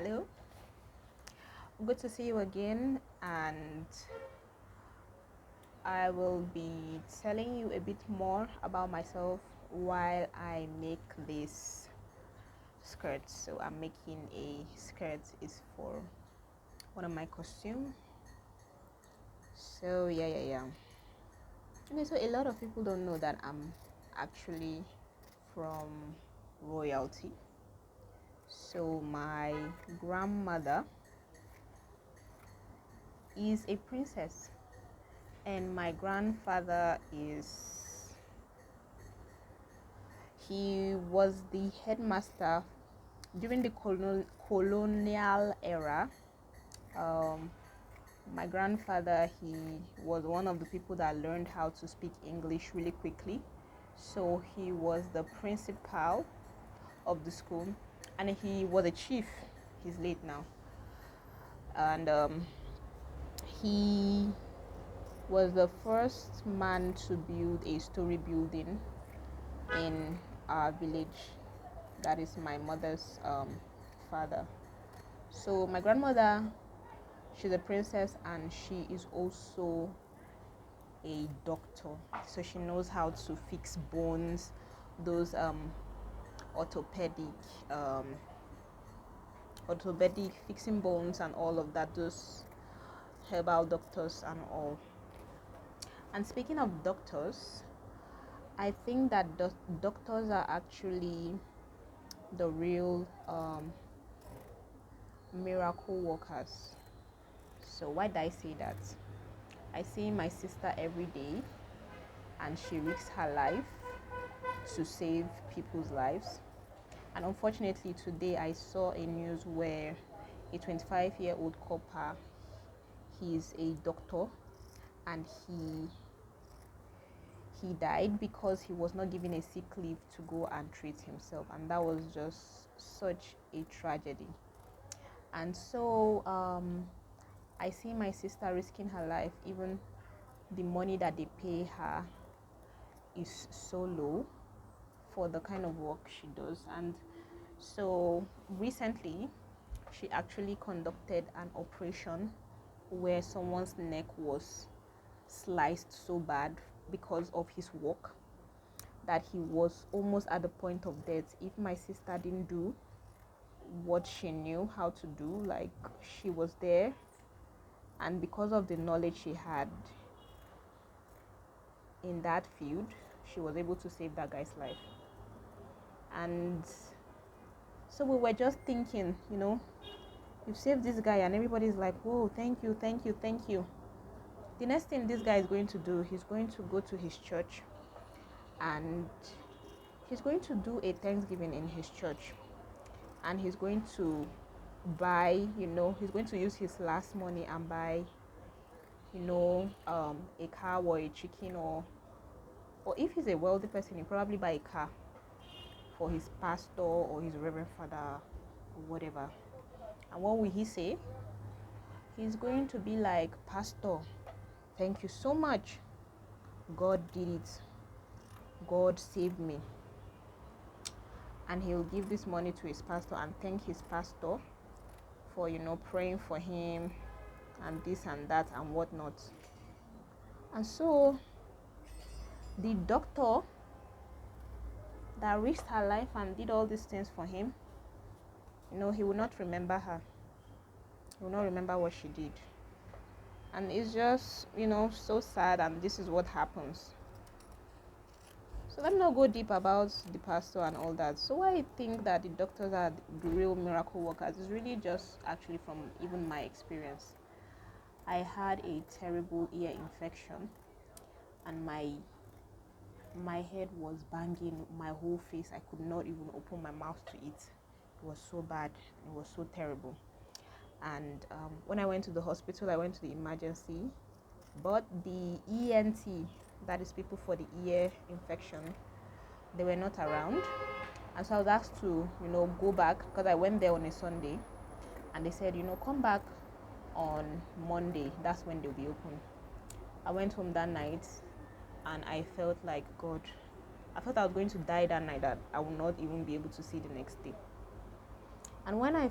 Hello, good to see you again, and I will be telling you a bit more about myself while I make this skirt. So I'm making a skirt is for one of my costume. So yeah. Okay, so a lot of people don't know that I'm actually from royalty. So my grandmother is a princess, and my grandfather he was the headmaster during the colonial era. um, my grandfather, he was one of the people that learned how to speak English really quickly, so he was the principal of the school, and he was a chief. He's late now, and he was the first man to build a story building in our village. That is my mother's father. So my grandmother, she's a princess, and she is also a doctor. So she knows how to fix bones, those orthopedic um, orthopedic fixing bones and all of that, those herbal doctors and all. And speaking of doctors, I think that doctors are actually the real miracle workers. So why did I say that? I see my sister every day, and she risks her life to save people's lives. And unfortunately, today I saw a news where a 25-year-old copper, he's a doctor, and he died because he was not given a sick leave to go and treat himself, and that was just such a tragedy. And so I see my sister risking her life. Even the money that they pay her is so low for the kind of work she does. And so recently she actually conducted an operation where someone's neck was sliced so bad because of his work that he was almost at the point of death. If my sister didn't do what she knew how to do, like she was there, and because of the knowledge she had in that field, she was able to save that guy's life. And so we were just thinking, you've saved this guy, and everybody's like, whoa, thank you, thank you, thank you. The next thing this guy is going to do, he's going to go to his church, and he's going to do a Thanksgiving in his church, and he's going to buy, he's going to use his last money and buy, a car or a chicken, or if he's a wealthy person, he'll probably buy a car for his pastor or his reverend father or whatever. And what will he say? He's going to be like, Pastor, thank you so much. God did it. God saved me. And he'll give this money to his pastor and thank his pastor for, praying for him and this and that and whatnot. And so the doctor that risked her life and did all these things for him, he will not remember her. He will not remember what she did. And it's just, so sad, and this is what happens. So let me not go deep about the pastor and all that. So why I think that the doctors are the real miracle workers is really just actually from even my experience. I had a terrible ear infection, and my head was banging, my whole face. I could not even open my mouth to eat. It was so bad. It was so terrible. And when I went to the hospital, I went to the emergency, but the ENT, that is people for the ear infection, they were not around. And so I was asked to, go back, because I went there on a Sunday, and they said, come back on Monday. That's when they'll be open. I went home that night, and I felt like, God, I thought I was going to die that night, that I would not even be able to see the next day. And when I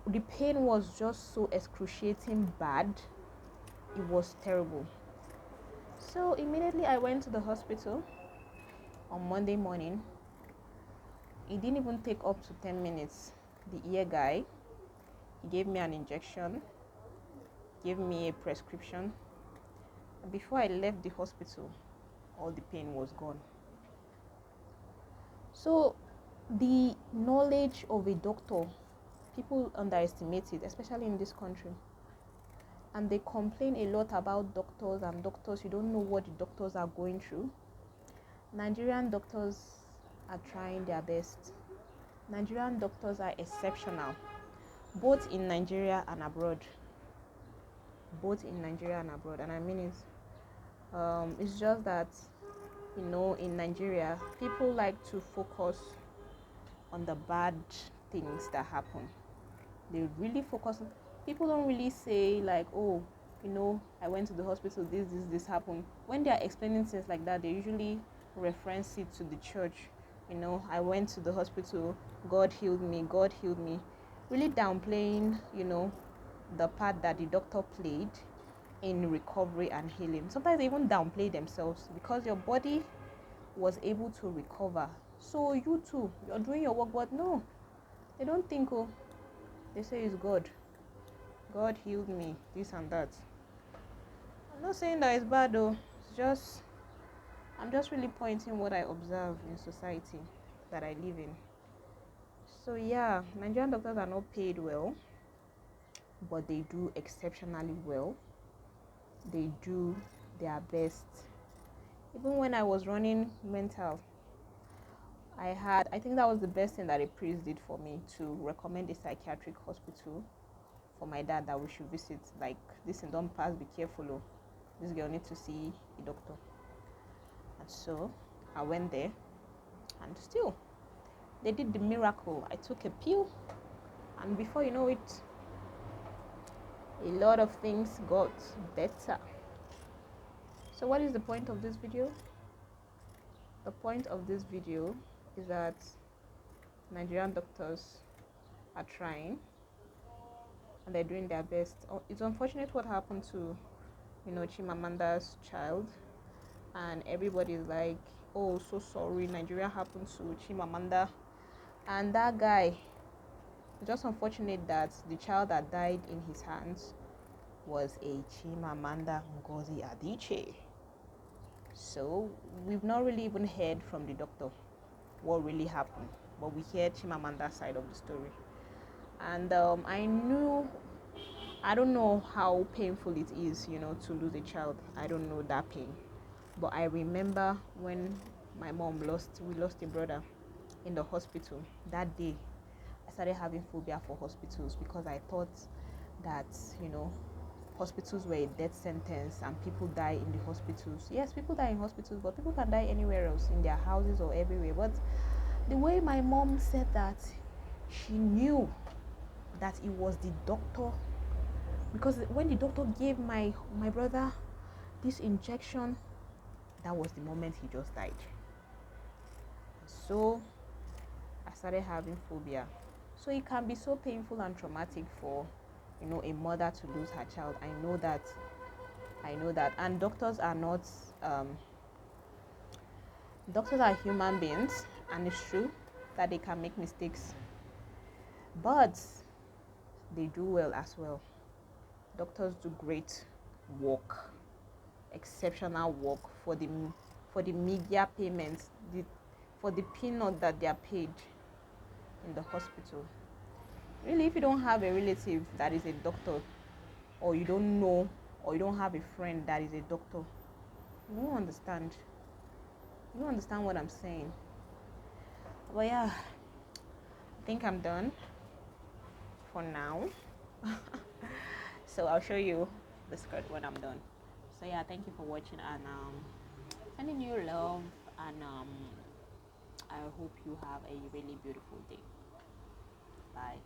the pain was just so excruciating bad. It was terrible. So immediately I went to the hospital on Monday morning. It didn't even take up to 10 minutes. The ear guy, he gave me an injection, gave me a prescription. And before I left the hospital, all the pain was gone. So the knowledge of a doctor, people underestimate it, especially in this country. And they complain a lot about doctors and doctors. You don't know what the doctors are going through. Nigerian doctors are trying their best. Nigerian doctors are exceptional, both in Nigeria and abroad. Both in Nigeria and abroad. And I mean it's just that, in Nigeria, people like to focus on the bad things that happen. They really focus on, people don't really say like, oh, I went to the hospital, this happened. When they are explaining things like that, they usually reference it to the church. I went to the hospital, God healed me. Really downplaying, the part that the doctor played in recovery and healing. Sometimes they even downplay themselves because your body was able to recover. So you too, you're doing your work, but no, they don't think, oh, they say it's God. God healed me, this and that. I'm not saying that it's bad though. I'm just really pointing what I observe in society that I live in. So yeah, Nigerian doctors are not paid well, but they do exceptionally well. They do their best. Even when I was running mental, I think that was the best thing that a priest did for me, to recommend a psychiatric hospital for my dad that we should visit. Like, this and don't pass, be careful. Oh. This girl needs to see a doctor. And so I went there, and still they did the miracle. I took a pill, and before you know it, a lot of things got better. So what is the point of this video? The point of this video is that Nigerian doctors are trying and they're doing their best. It's unfortunate what happened to Chimamanda's child, and everybody's like, oh, so sorry, Nigeria happened to Chimamanda. And that guy, just unfortunate that the child that died in his hands was a Chimamanda Ngozi Adichie. So we've not really even heard from the doctor what really happened, but we heard Chimamanda's side of the story. And I don't know how painful it is, to lose a child. I don't know that pain. But I remember when my mom we lost a brother in the hospital. That day, I started having phobia for hospitals because I thought that, hospitals were a death sentence and people die in the hospitals. Yes, people die in hospitals, but people can die anywhere else, in their houses or everywhere. But the way my mom said that, she knew that it was the doctor, because when the doctor gave my brother this injection, that was the moment he just died. So I started having phobia. So it can be so painful and traumatic for a mother to lose her child. I know that. And doctors are not doctors are human beings, and it's true that they can make mistakes, but they do well as well. Doctors do great work, exceptional work for the media payments, for the peanut that they are paid in the hospital. Really, if you don't have a relative that is a doctor, or you don't know, or you don't have a friend that is a doctor, you won't understand. You don't understand what I'm saying. But yeah, I think I'm done for now. So I'll show you the skirt when I'm done. So yeah, thank you for watching, and sending you love, and I hope you have a really beautiful day. Bye.